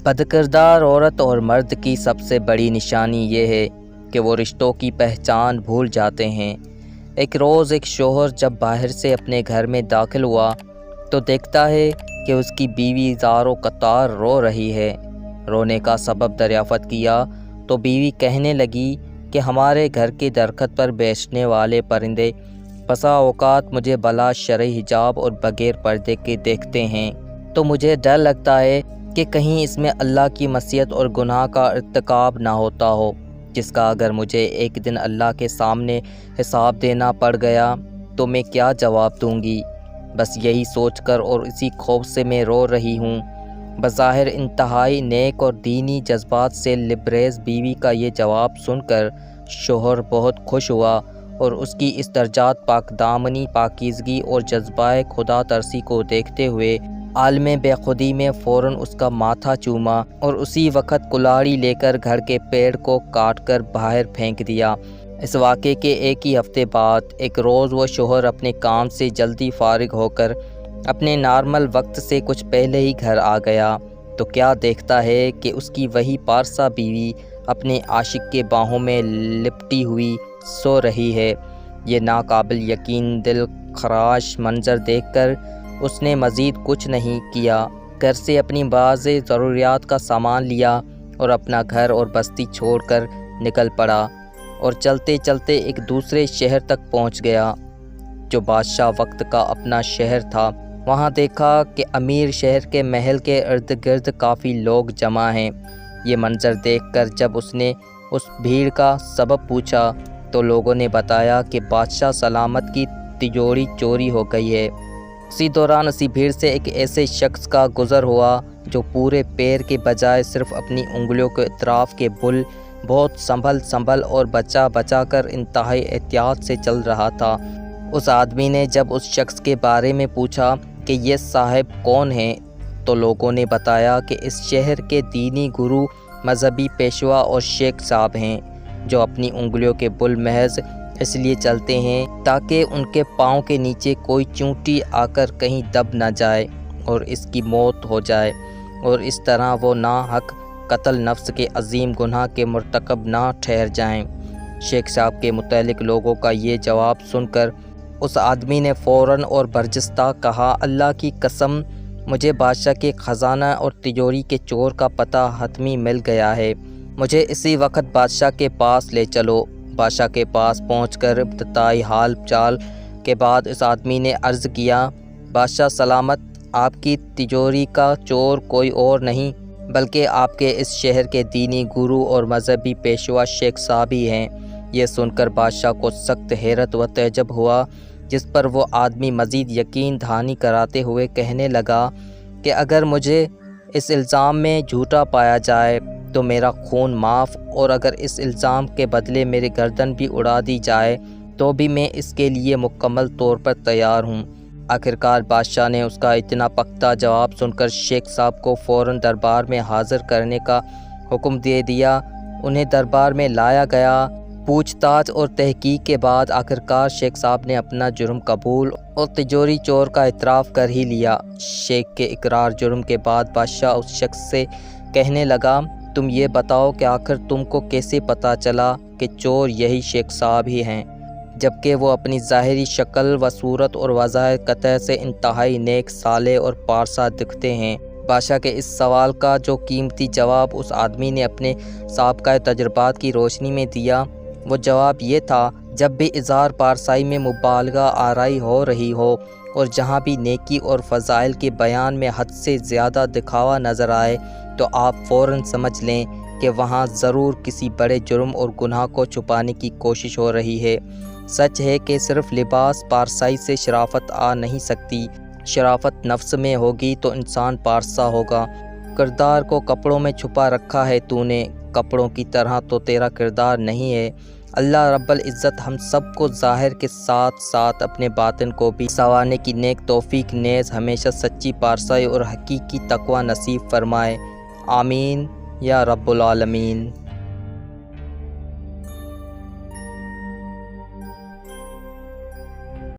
بدکردار عورت اور مرد کی سب سے بڑی نشانی یہ ہے کہ وہ رشتوں کی پہچان بھول جاتے ہیں۔ ایک روز ایک شوہر جب باہر سے اپنے گھر میں داخل ہوا تو دیکھتا ہے کہ اس کی بیوی زاروں قطار رو رہی ہے۔ رونے کا سبب دریافت کیا تو بیوی کہنے لگی کہ ہمارے گھر کے درخت پر بیچنے والے پرندے بسا اوقات مجھے بلا شرعی حجاب اور بغیر پردے کے دیکھتے ہیں، تو مجھے ڈر لگتا ہے کہ کہیں اس میں اللہ کی معصیت اور گناہ کا ارتکاب نہ ہوتا ہو، جس کا اگر مجھے ایک دن اللہ کے سامنے حساب دینا پڑ گیا تو میں کیا جواب دوں گی۔ بس یہی سوچ کر اور اسی خوف سے میں رو رہی ہوں۔ بظاہر انتہائی نیک اور دینی جذبات سے لبریز بیوی کا یہ جواب سن کر شوہر بہت خوش ہوا اور اس کی اس درجات پاک دامنی، پاکیزگی اور جذبہ خدا ترسی کو دیکھتے ہوئے عالم بے خودی میں فوراً اس کا ماتھا چوما اور اسی وقت کلاڑی لے کر گھر کے پیڑ کو کاٹ کر باہر پھینک دیا۔ اس واقعے کے ایک ہی ہفتے بعد ایک روز وہ شوہر اپنے کام سے جلدی فارغ ہو کر اپنے نارمل وقت سے کچھ پہلے ہی گھر آ گیا تو کیا دیکھتا ہے کہ اس کی وہی پارسا بیوی اپنے عاشق کے باہوں میں لپٹی ہوئی سو رہی ہے۔ یہ ناقابل یقین دل خراش منظر دیکھ کر اس نے مزید کچھ نہیں کیا، گھر سے اپنی بعض ضروریات کا سامان لیا اور اپنا گھر اور بستی چھوڑ کر نکل پڑا اور چلتے چلتے ایک دوسرے شہر تک پہنچ گیا جو بادشاہ وقت کا اپنا شہر تھا۔ وہاں دیکھا کہ امیر شہر کے محل کے ارد گرد کافی لوگ جمع ہیں۔ یہ منظر دیکھ کر جب اس نے اس بھیڑ کا سبب پوچھا تو لوگوں نے بتایا کہ بادشاہ سلامت کی تجوری چوری ہو گئی ہے۔ اسی دوران اسی بھیڑ سے ایک ایسے شخص کا گزر ہوا جو پورے پیر کے بجائے صرف اپنی انگلیوں کے اطراف کے بل بہت سنبھل اور بچا کر انتہائی احتیاط سے چل رہا تھا۔ اس آدمی نے جب اس شخص کے بارے میں پوچھا کہ یہ صاحب کون ہیں تو لوگوں نے بتایا کہ اس شہر کے دینی گرو، مذہبی پیشوا اور شیخ صاحب ہیں جو اپنی انگلیوں کے بل محض اس لیے چلتے ہیں تاکہ ان کے پاؤں کے نیچے کوئی چونٹی آ کر کہیں دب نہ جائے اور اس کی موت ہو جائے اور اس طرح وہ ناحق قتل نفس کے عظیم گناہ کے مرتکب نہ ٹھہر جائیں۔ شیخ صاحب کے متعلق لوگوں کا یہ جواب سن کر اس آدمی نے فوراً اور برجستہ کہا، اللہ کی قسم مجھے بادشاہ کے خزانہ اور تجوری کے چور کا پتہ حتمی مل گیا ہے، مجھے اسی وقت بادشاہ کے پاس لے چلو۔ بادشاہ کے پاس پہنچ کر ابتدائی حال چال کے بعد اس آدمی نے عرض کیا، بادشاہ سلامت، آپ کی تجوری کا چور کوئی اور نہیں بلکہ آپ کے اس شہر کے دینی گرو اور مذہبی پیشوا شیخ صاحب ہی ہیں۔ یہ سن کر بادشاہ کو سخت حیرت و تعجب ہوا، جس پر وہ آدمی مزید یقین دہانی کراتے ہوئے کہنے لگا کہ اگر مجھے اس الزام میں جھوٹا پایا جائے تو میرا خون معاف، اور اگر اس الزام کے بدلے میری گردن بھی اڑا دی جائے تو بھی میں اس کے لیے مکمل طور پر تیار ہوں۔ آخرکار بادشاہ نے اس کا اتنا پختہ جواب سن کر شیخ صاحب کو فوراً دربار میں حاضر کرنے کا حکم دے دیا۔ انہیں دربار میں لایا گیا۔ پوچھ تاچھ اور تحقیق کے بعد آخرکار شیخ صاحب نے اپنا جرم قبول اور تجوری چور کا اعتراف کر ہی لیا۔ شیخ کے اقرار جرم کے بعد بادشاہ اس شخص سے کہنے لگا، تم یہ بتاؤ کہ آخر تم کو کیسے پتہ چلا کہ چور یہی شیخ صاحب ہی ہیں، جبکہ وہ اپنی ظاہری شکل و صورت اور وضاحِ قطع سے انتہائی نیک، صالح اور پارسا دکھتے ہیں؟ بادشاہ کے اس سوال کا جو قیمتی جواب اس آدمی نے اپنے سابقہ تجربات کی روشنی میں دیا، وہ جواب یہ تھا، جب بھی اظہار پارسائی میں مبالغہ آرائی ہو رہی ہو اور جہاں بھی نیکی اور فضائل کے بیان میں حد سے زیادہ دکھاوا نظر آئے تو آپ فوراً سمجھ لیں کہ وہاں ضرور کسی بڑے جرم اور گناہ کو چھپانے کی کوشش ہو رہی ہے۔ سچ ہے کہ صرف لباس پارسائی سے شرافت آ نہیں سکتی، شرافت نفس میں ہوگی تو انسان پارسا ہوگا۔ کردار کو کپڑوں میں چھپا رکھا ہے تو نے، کپڑوں کی طرح تو تیرا کردار نہیں ہے۔ اللہ رب العزت ہم سب کو ظاہر کے ساتھ ساتھ اپنے باطن کو بھی سنوارنے کی نیک توفیق نیز ہمیشہ سچی پارسائی اور حقیقی تقوی نصیب فرمائے، آمین یا رب العالمین۔